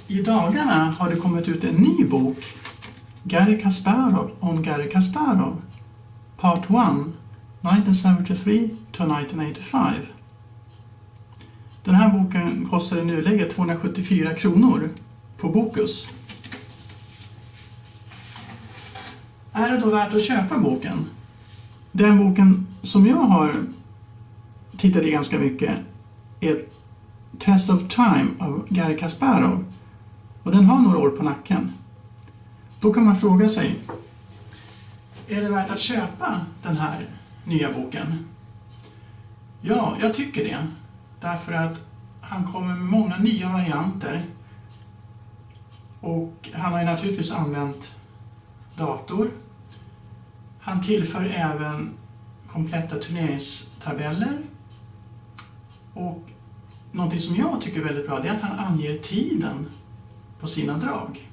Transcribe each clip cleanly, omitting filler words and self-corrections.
I dagarna har det kommit ut en ny bok, Garry Kasparov om Garry Kasparov, Part 1, 1973 to 1985. Den här boken kostar i nuläget 274 kronor på Bokus. Är det då värt att köpa boken? Den boken som jag har tittat i ganska mycket är Test of Time av Garry Kasparov. Och den har några år på nacken. Då kan man fråga sig, är det värt att köpa den här nya boken? Ja, jag tycker det. Därför att han kommer med många nya varianter. Och han har ju naturligtvis använt dator. Han tillför även kompletta turneringstabeller. Och någonting som jag tycker är väldigt bra är att han anger tiden på sina drag.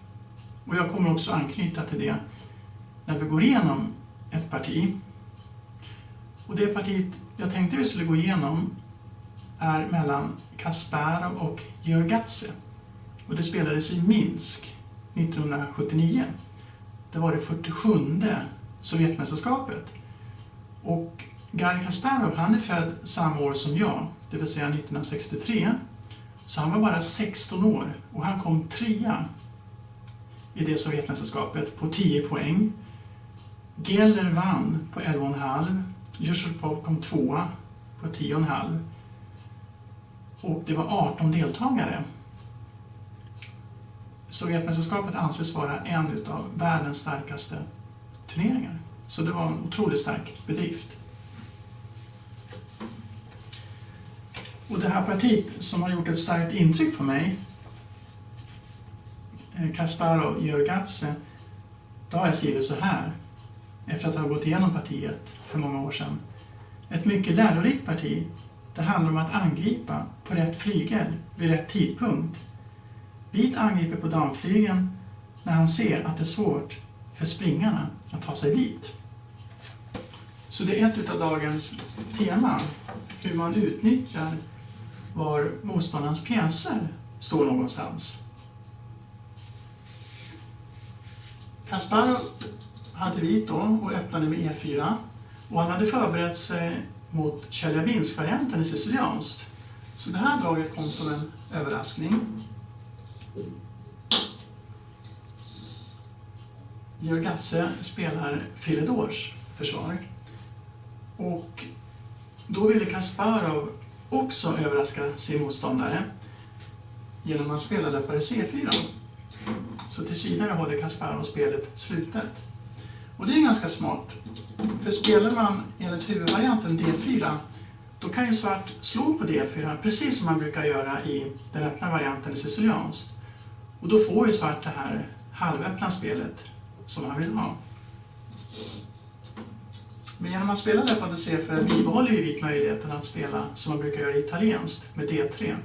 Och jag kommer också anknyta till det när vi går igenom ett parti. Och det partiet jag tänkte vi skulle gå igenom är mellan Kasparov och Georgadze. Och det spelades i Minsk 1979. Det var det 47:e Sovjetmästerskapet. Och Garry Kasparov, han är född samma år som jag, det vill säga 1963. Så han var bara 16 år och han kom 3:a i det Sovjetmästerskapet på 10 poäng. Geller vann på 11,5. Jusupov kom 2:a på 10,5. Och det var 18 deltagare. Sovjetmästerskapet anses vara en av världens starkaste turneringar. Så det var en otroligt stark bedrift. Och det här partiet som har gjort ett starkt intryck på mig, Kasparov-Georgadze, då har jag skrivit så här, efter att ha gått igenom partiet för många år sedan. Ett mycket lärorikt parti. Det handlar om att angripa på rätt flygel vid rätt tidpunkt. Vit angriper på damflygen när han ser att det är svårt för springarna att ta sig dit. Så det är ett av dagens teman, hur man utnyttjar var motståndarens pjäser står någonstans. Kasparov hade vit då och öppnade med E4 och han hade förberett sig mot Tjeljabinsk-varianten i sicilianskt. Så det här draget kom som en överraskning. Georgadze spelar Filedors försvar. Och då ville Kasparov också överraska sin motståndare genom att spela löpare C4. Så tills vidare håller Kasparov spelet slutet. Och det är ganska smart. För spelar man enligt huvudvarianten D4, då kan ju svart slå på D4 precis som man brukar göra i den öppna varianten i sicilianskt. Och då får ju svart det här halvöppna spelet som man vill ha. Men genom att spela löpande C4 bibehåller ju vit möjligheten att spela som man brukar göra italienskt med D3.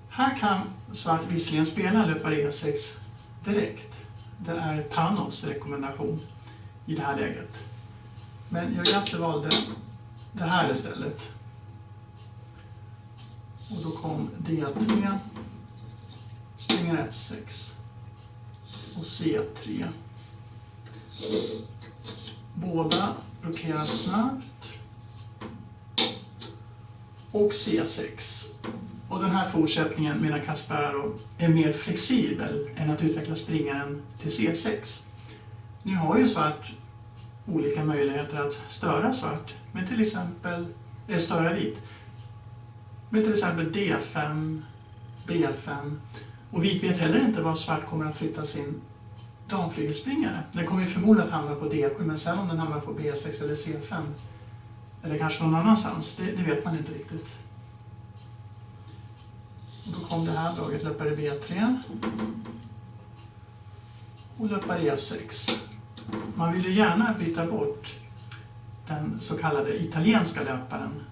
Här kan svart visserligen spela löpare E6 direkt. Det är Panos rekommendation i det här läget. Men Georgadze valde det här istället. Och då kom D3, springer F6 och C3. Båda blockerar snabbt. Och C6. Och den här fortsättningen menar Kasparov är mer flexibel än att utveckla springaren till C6. Nu har ju svart olika möjligheter att störa svart, men till exempel störa vit. Med till exempel D5, B5. Och vit vet heller inte var svart kommer att flytta sin damflygelspringare. Den kommer ju förmodligen att hamna på D7, men sen om den hamnar på B6 eller C5 eller kanske någon annanstans, det vet man inte riktigt. Och då kom det här draget, löpare B3 och löpare E6. Man vill ju gärna byta bort den så kallade italienska löparen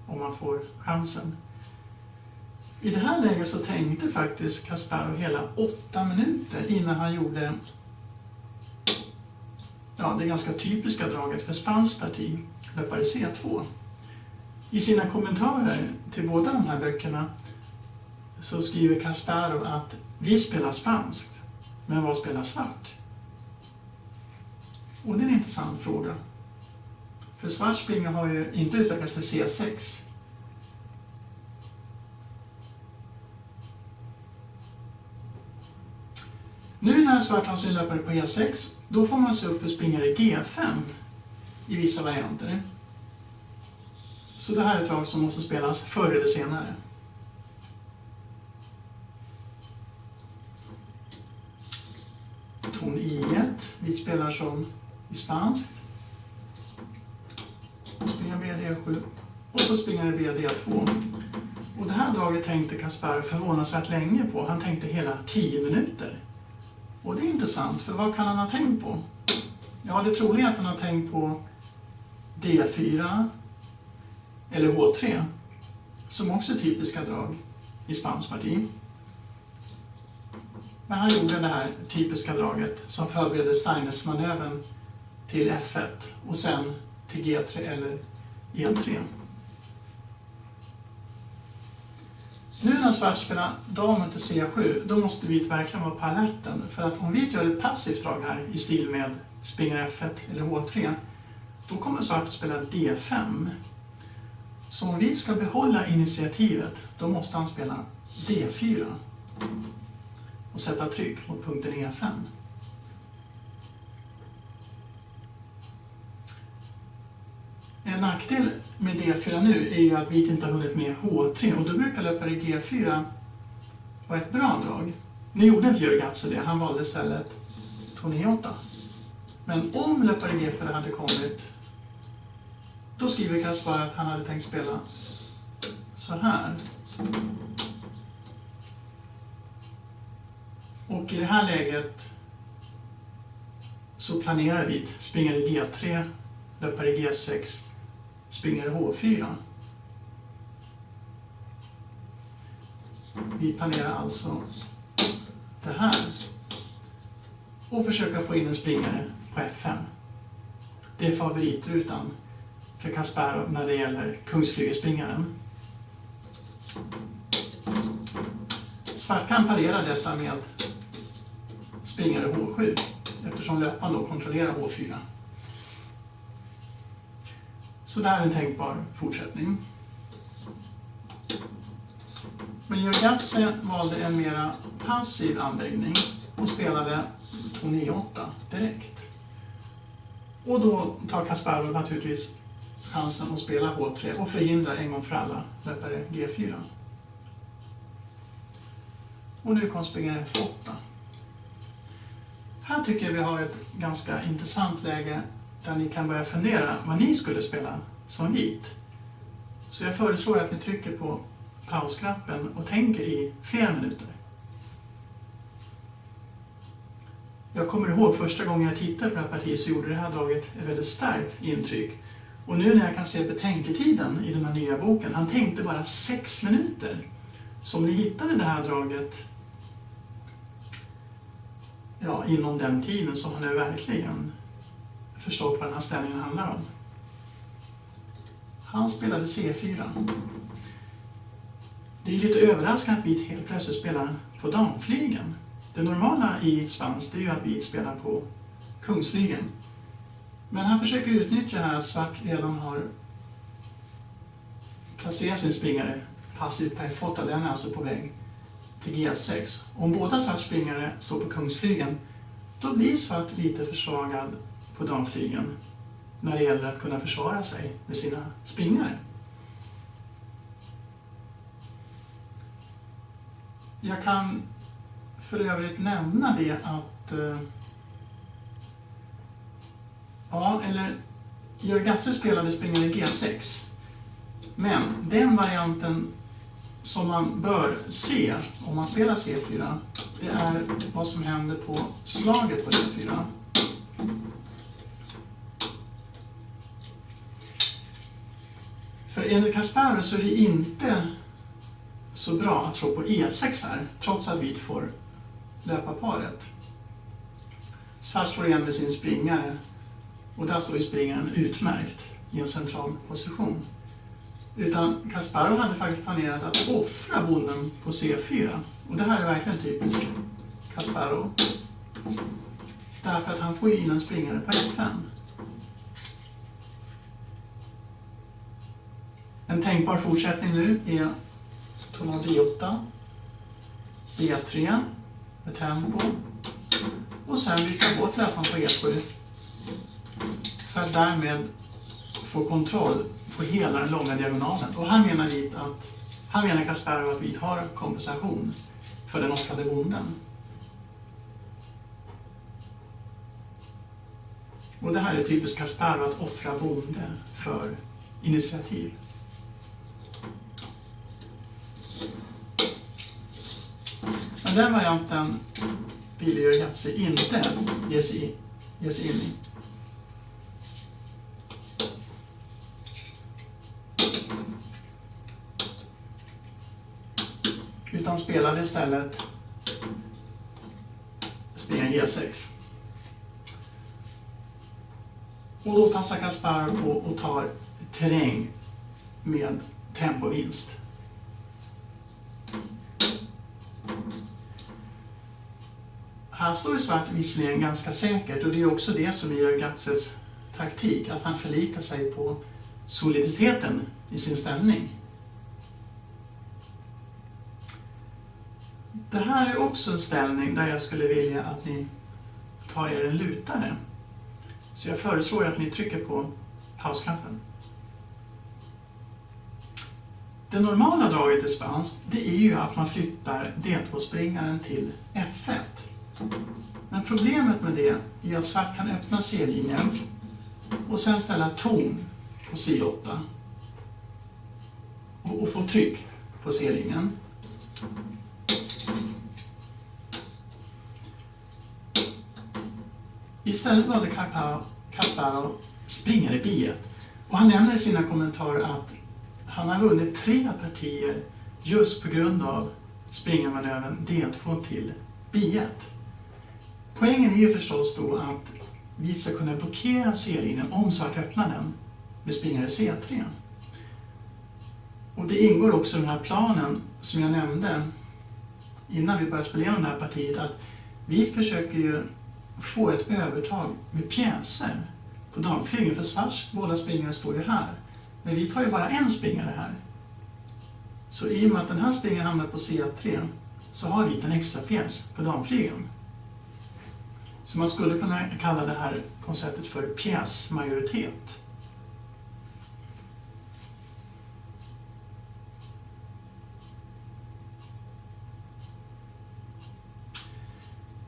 om man får chansen. I det här läget så tänkte faktiskt Kasparov hela 8 minuter innan han gjorde det ganska typiska draget för spanskt parti, löpare C2. I sina kommentarer till båda de här böckerna så skriver Kasparov att vi spelar spanskt, men vad spelar svart? Och det är en intressant fråga. För svart springare har ju inte utvecklats till C6. Nu när svart har sin löpare på E6, då får man se upp för springare G5 i vissa varianter. Så det här är ett drag som måste spelas förr eller senare. Ton I1, vi spelar som i spansk. Springer BD7 och så springer BD2. Och det här draget tänkte Kasparov förvånansvärt länge på. Han tänkte hela 10 minuter. Och det är intressant, för vad kan han ha tänkt på? Ja, det troliga är att han har tänkt på D4 eller H3, som också är typiska drag i spanskt parti. Men han gjorde det här typiska draget som förberedde Steiners-manövern till F1 och sen till G3 eller E3. Nu när svart spelar damen till C7, då måste vi verkligen vara på alerten. För att om vi gör ett passivt drag här i stil med springare F1 eller H3, då kommer svart att spela D5. Så om vi ska behålla initiativet, då måste han spela D4 och sätta tryck mot punkten E5. En nackdel med D4 nu är ju att vi inte har hunnit med H3, och då brukar löpare G4 vara ett bra drag. Nu gjorde inte Georgadze det, han valde istället ton E8. Men om löpare G4 hade kommit, då skriver Kasparov att han hade tänkt spela så här. Och i det här läget så planerar vi springare G3, löpare G6, springare H4. Vi planerar alltså det här och försöka få in en springare på F5. Det är favoritrutan för Kasparov när det gäller kungsflygelspringaren. Svart kan parera detta med springare H7 eftersom löparen då kontrollerar H4. Så det här är en tänkbar fortsättning. Men Georgadze valde en mera passiv anläggning och spelade ton E8 direkt. Och då tar Kasparov naturligtvis chansen att spela H3 och förhindrar en gång för alla löpare G4. Och nu kom springare F8. Här tycker jag vi har ett ganska intressant läge där ni kan börja fundera vad ni skulle spela som vit. Så jag föreslår att ni trycker på pausknappen och tänker i flera minuter. Jag kommer ihåg första gången jag tittade på det här partiet så gjorde det här draget ett väldigt starkt intryck. Och nu när jag kan se betänketiden i den här nya boken, han tänkte bara 6 minuter. Så om ni hittade det här draget inom den tiden så har ni verkligen förstått vad den här ställningen handlar om. Han spelade C4. Det är lite överraskande att vi helt plötsligt spelar på damflygen. Det normala i spanskt är ju att vi spelar på kungsflygen. Men han försöker utnyttja här att svart redan har placerat sin springare passivt på F8. Den är alltså på väg till G6. Om båda svart springare står på kungsflygen, då blir svart lite försvagad på damflygen när det gäller att kunna försvara sig med sina springare. Jag kan för övrigt nämna det att Georgadze spelade springare G6. Men den varianten som man bör se om man spelar C4, det är vad som händer på slaget på D4. För enligt Kasparov så är det inte så bra att slå på E6 här, trots att vit får löpa paret. Svart slår igen med sin springare och där står ju springaren utmärkt i en central position. Utan Kasparov hade faktiskt planerat att offra bonden på C4. Och det här är verkligen typiskt Kasparov. Därför att han får in en springare på F5. En tänkbar fortsättning nu är tonal D8, B3 med tempo och sen rycka bort löparen på E7 för att därmed få kontroll på hela den långa diagonalen. Och han menar Kasparov att vi har kompensation för den offrade bonden. Och det här är typiskt Kasparov att offra bonde för initiativ. Men den varianten vill Georgadze inte ge sig in i. Utan spelade istället springa G6. Och då passar Kasparov på och tar terräng med tempovinst. Här står svart visserligen ganska säkert och det är också det som är Georgadzes taktik, att han förlitar sig på soliditeten i sin ställning. Det här är också en ställning där jag skulle vilja att ni tar er en lutare. Så jag föreslår att ni trycker på pausknappen. Det normala draget i spanskt, det är ju att man flyttar D2-springaren till F1. Men problemet med det är att svart kan öppna C-linjen och sen ställa ton på C8 och få tryck på C-linjen. Istället valde Kasparov springare B1 och han nämner i sina kommentarer att han har vunnit 3 partier just på grund av springarmanövern D2 till B1. Poängen är ju förstås då att vi ska kunna blockera C-linjen om svart öppnar den med springare C3. Och det ingår också i den här planen som jag nämnde innan vi började spela igenom det här partiet, att vi försöker ju få ett övertag med pjäser på damflygeln, för svarts båda springare står ju här. Men vi tar ju bara en springare här. Så i och med att den här springaren hamnar på C3 så har vi en extra pjäs på damflygeln. Så man skulle kunna kalla det här konceptet för pjäsmajoritet.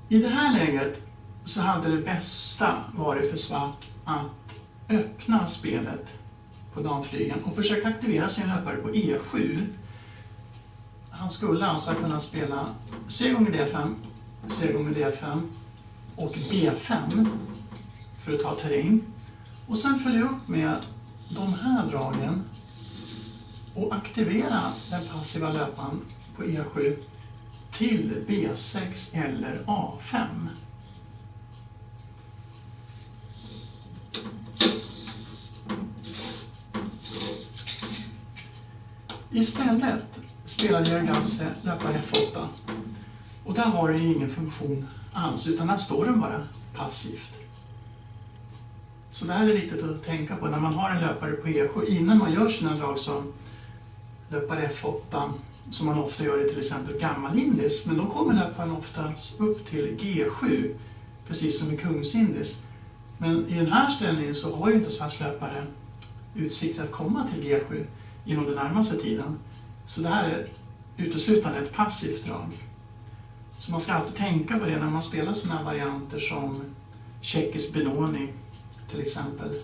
I det här läget så hade det bästa varit för svart att öppna spelet på damflygeln och försöka aktivera sin löpare på E7. Han skulle alltså kunna spela C gånger D5, C gånger D5 och B5 för att ta terräng. Och sen följa upp med de här dragen och aktivera den passiva löparen på E7 till B6 eller A5. Istället spelade Georgadze löpare F8 och där har den ingen funktion alls, utan där står den bara passivt. Så det här är viktigt att tänka på när man har en löpare på E7 innan man gör sina drag som löpare F8, som man ofta gör i till exempel gammalindis, men då kommer löparen oftast upp till G7 precis som i kungsindis. Men i den här ställningen så har ju inte svarts löpare utsikt att komma till G7 inom den närmaste tiden. Så det här är uteslutande ett passivt drag. Så man ska alltid tänka på det när man spelar sådana varianter som tjeckisk Benoni till exempel.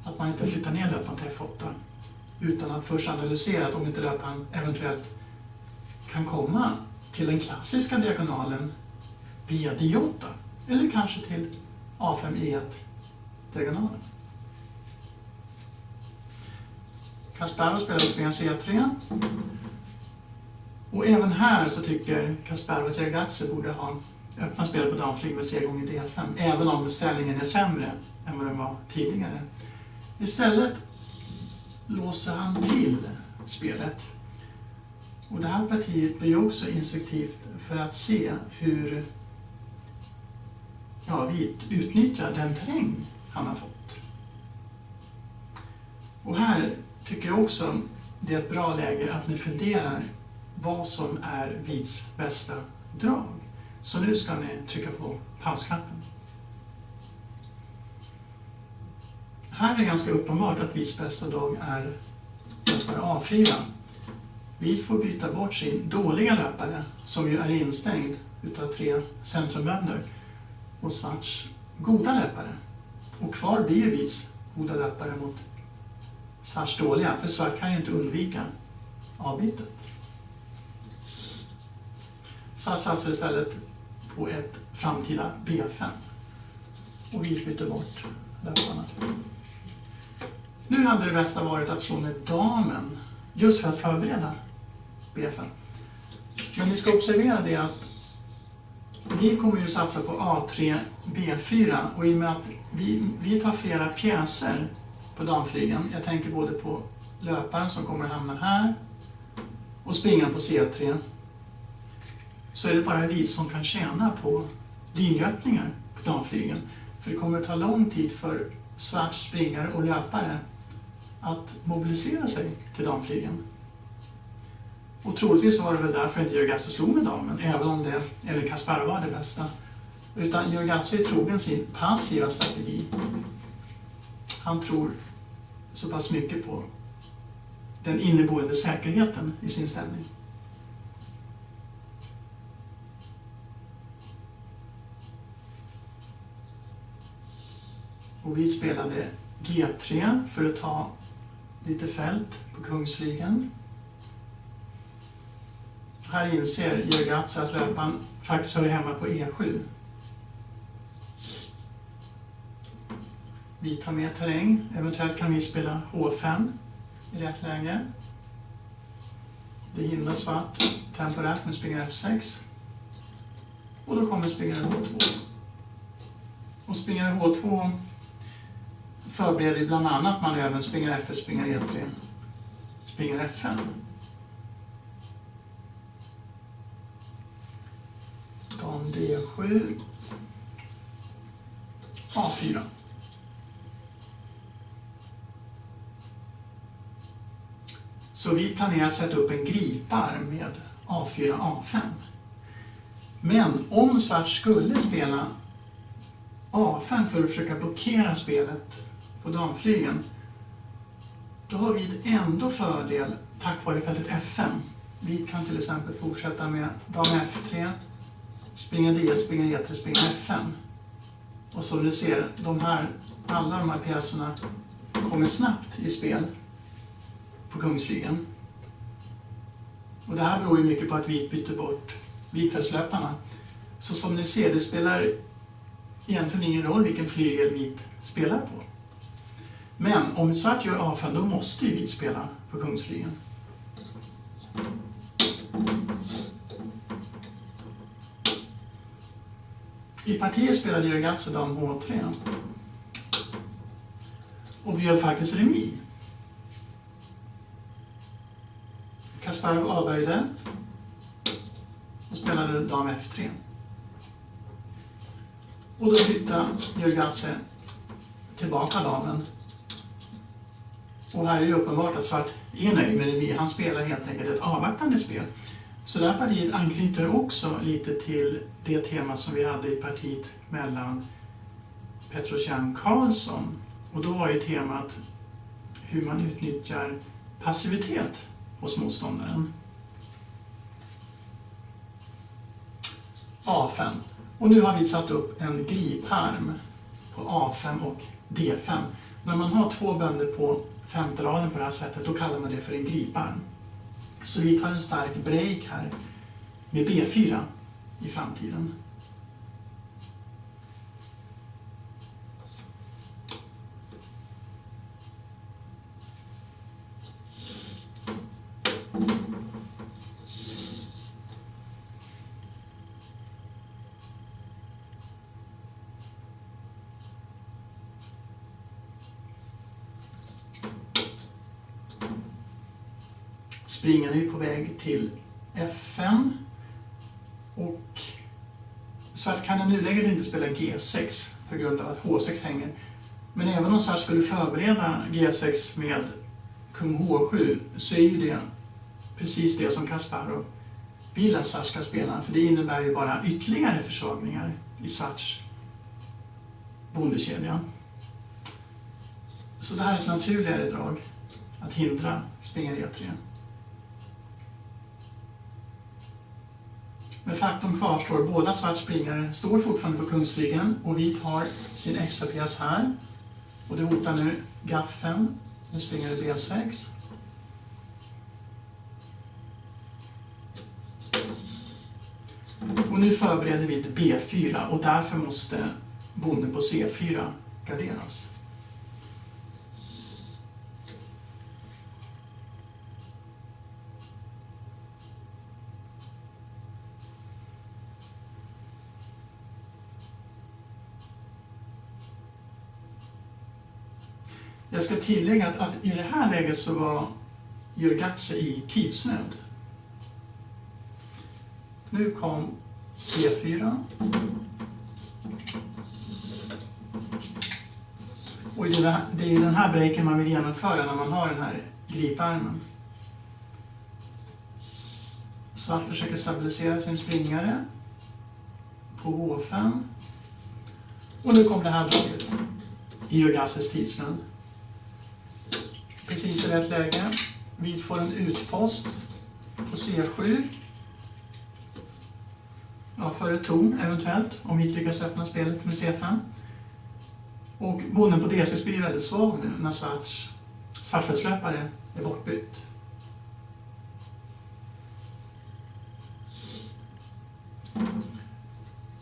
Att man inte flyttar ner löparen till F8 utan att först analysera att om inte löparen eventuellt kan komma till den klassiska diagonalen via D8 eller kanske till A5 E1 diagonalen. Kasparov spelar spelaren C3 och även här så tycker Kasparov att Georgadze borde ha öppnat spelet på damflyg med C gånger D5 även om ställningen är sämre än vad den var tidigare. Istället låser han till spelet. Och det här partiet blir också instinktivt för att se hur vit utnyttjar den terräng han har fått. Och här tycker jag också det är ett bra läge att ni funderar vad som är vits bästa drag. Så nu ska ni trycka på pausknappen. Här är det ganska uppenbart att vits bästa drag är löpare A4. Vit får byta bort sin dåliga löpare som ju är instängd utav 3 centrumbönder och svarts goda löpare. Och kvar blir ju vits goda löpare mot svarts dåliga, för svart kan ju inte undvika avbytet. Svart satsar istället på ett framtida B5 och vit byter bort löparna. Nu hade det bästa varit att slå med damen just för att förbereda B5. Men ni ska observera det att vi kommer ju satsa på A3, B4 och i och med att vi tar flera pjäser på damflygen. Jag tänker både på löparen som kommer att hamna här och springa på C3. Så är det bara vit som kan tjäna på linjeöppningar på damflygen. För det kommer att ta lång tid för svart springare och löpare att mobilisera sig till damflygen. Och troligtvis var det väl därför inte Georgadze slog med damen, även om det, eller Kasparov var det bästa. Utan Georgadze är trogen sin passiva strategi. Han tror så pass mycket på den inneboende säkerheten i sin ställning. Och vi spelade G3 för att ta lite fält på kungsflygeln. Här inser Georgadze att löparen faktiskt hör hemma på E7. Vi tar med terräng, eventuellt kan vi spela H5 i rätt läge. Det hindrar svart temporärt med springare F6. Och då kommer springare H2. Och springare H2 förbereder bland annat manövern springare F1, springare E3, springare F5. Dam D7, A4. Så vi planerar att sätta upp en griparm med A4, A5. Men om svart skulle spela A5 för att försöka blockera spelet på damflygen, då har vi ändå fördel tack vare fältet F5. Vi kan till exempel fortsätta med dam F3, springa D, springa E3, springa F5. Och som ni ser, alla de här pjäserna kommer snabbt i spel på kungsflygen. Och det här beror ju mycket på att vit byter bort vitfältslöparna. Så som ni ser, det spelar egentligen ingen roll vilken flygel vit spelar på. Men om svart gör A5, då måste ju vit spela på kungsflygen. I partiet spelade Georgadze dam H3. Och vi gör faktiskt remis. Kasparov avböjde och spelade dam F3. Och då flyttade Georgadze tillbaka damen. Och här är det uppenbart att svart är nöjd med remis. Han spelar helt enkelt ett avvaktande spel. Så det här partiet anknyter också lite till det tema som vi hade i partiet mellan Petrosyan och Karlsson. Och då var ju temat hur man utnyttjar passivitet hos motståndaren. A5. Och nu har vi satt upp en griparm på A5 och D5. När man har 2 bönder på 5:e raden på det här sättet, då kallar man det för en griparm. Så vi tar en stark break här med B4 i framtiden. springaren är på väg till F5 och svart kan i nuläget inte spela G6 på grund av att H6 hänger. Men även om svart skulle förbereda G6 med kung H7 så är ju det precis det som Kasparov vill att svart ska spela. För det innebär ju bara ytterligare försvagningar i svarts bondekedja. Så det här är ett naturligare drag att hindra springare E3. Men faktum kvarstår, båda svart springare står fortfarande på kungsflygeln och vit har sin extra pjäs här. Och det hotar nu gaffeln, nu springer det B6. Och nu förbereder vi till B4 och därför måste bonden på C4 garderas. Jag ska tillägga att i det här läget så var Georgadze i tidsnöd. Nu kom E4. Och det är den här breaken man vill genomföra när man har den här griparmen. Svart försöker stabilisera sin springare på H5. Och nu kom det här draget i Georgadzes tidsnöd. Precis i rätt läge. Vit får en utpost på C7. Ja, före ton eventuellt, om vit lyckas öppna spelet med C5. Och bonden på D6 blir väldigt svag nu när svartfältslöpare är bortbytt.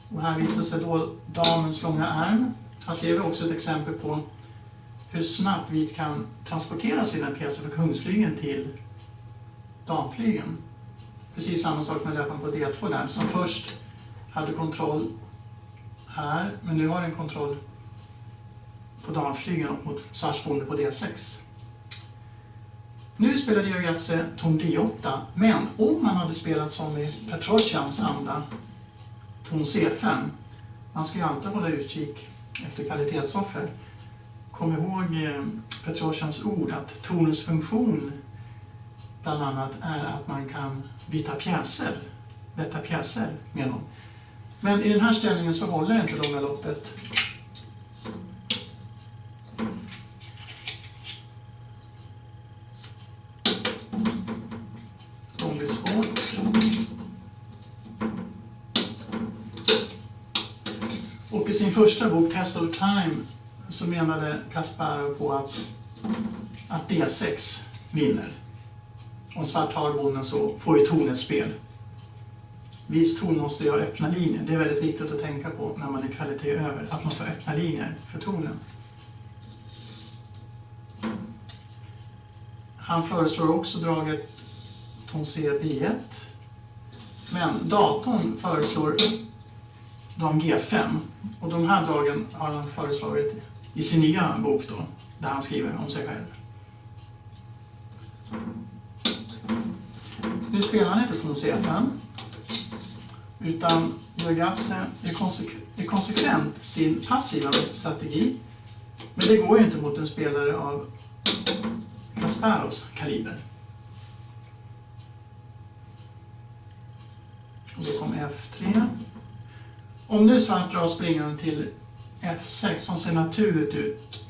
Och här visar sig då damens långa arm. Här ser vi också ett exempel på hur snabbt vit kan transportera sina pjäser från kungsflygeln till damflygeln. Precis samma sak med löparen på D2 där, som först hade kontroll här, men nu har den kontroll på damflygeln och mot svartsbonde på D6. Nu spelade Georgadze ton D8, men om man hade spelat som i Petrosians anda, ton C5, man ska ju alltid hålla utkik efter kvalitetsoffer. Kom ihåg Petrosians ord att tonens funktion bland annat är att man kan byta pjäser, lätta pjäser med dem. Men i den här ställningen så håller inte långa loppet. De blir svårt. Och i sin första bok, Test of Time, så menade Kasparov på att D6 vinner. Om svart har bonden så får ju ton ett spel. Viss ton måste ju ha öppna linjer. Det är väldigt viktigt att tänka på när man är kvalitet över, att man får öppna linjer för tonen. Han föreslår också draget ton C B1. Men datorn föreslår dam G5. Och de här dragen har han föreslagit i sin nya bok då, där han skriver om sig själv. Nu spelar han inte ton C5, utan Georgadze är konsekvent sin passiva strategi. Men det går ju inte mot en spelare av Kasparovs kaliber. Och då kommer F3. Om nu svart drar springaren till F6 som ser naturligt ut,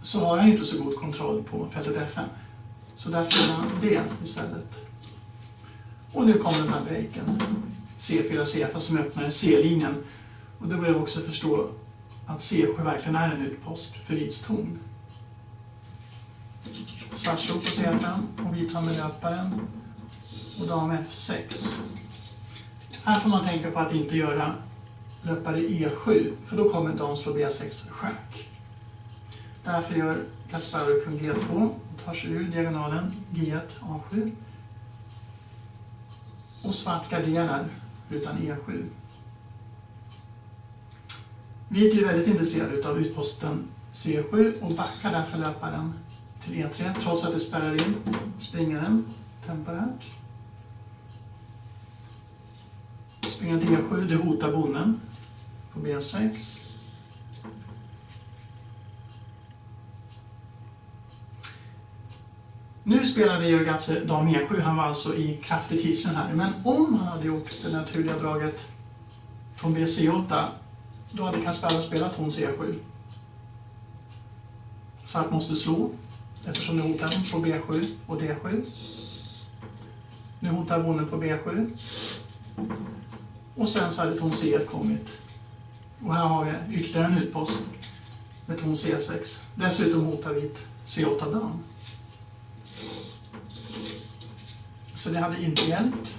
så har han inte så god kontroll på fältet F5. Så därför spelar han D istället. Och nu kommer den här breaken. C4, C5 som öppnar C-linjen. Och då börjar jag också förstå att C7 verkligen är en utpost för vits ton. Svart slår på C5 och vit har med löparen. Och dam F6. Här får man tänka på att inte göra löpare E7, för då kommer dam slå B6 schack. Därför gör Kasparov kung G2 och tar sig ur diagonalen G1, A7. Och svart garderar utan E7. Vit är väldigt intresserade av utposten C7 och backar därför löparen till E3 trots att det spärrar in springaren temporärt. Springa till E7, det hotar bonden på B6. Nu spelade Georgadze dam E7, han var alltså i kraftig tidsrund här. Men om han hade gjort det naturliga draget ton BC8, då hade Kasparov spelat ton C7. Svart måste slå, eftersom det hotar på B7 och D7. Nu hotar bonden på B7. Och sen så hade ton C1 kommit. Och här har vi ytterligare en utpost med ton C6. Dessutom hotar vit C8 dam. Så det hade inte hjälpt.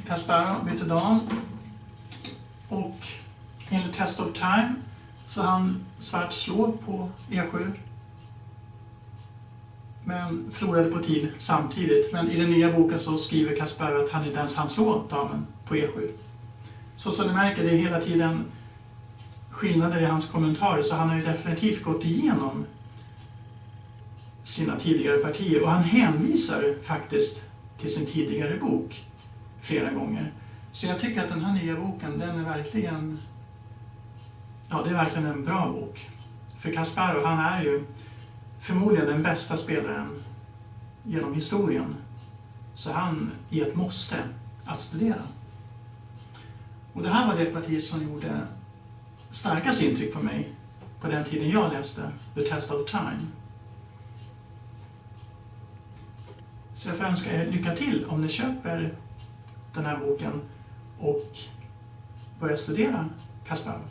Kasparov bytte dam. Och enligt test of time så han svart slå på E7. Men förlorade på tid samtidigt. Men i den nya boken så skriver Kasparov att han inte ens hann slå damen på E7. Så som ni märker, det är hela tiden skillnader i hans kommentarer. Så han har ju definitivt gått igenom sina tidigare partier. Och han hänvisar faktiskt till sin tidigare bok flera gånger. Så jag tycker att den här nya boken, den är verkligen... Ja, det är verkligen en bra bok. För Kasparov, han är ju förmodligen den bästa spelaren genom historien. Så han är ett måste att studera. Och det här var det parti som gjorde starkast intryck på mig på den tiden jag läste The Test of Time. Så jag får önska er lycka till om ni köper den här boken och börjar studera Kasparov.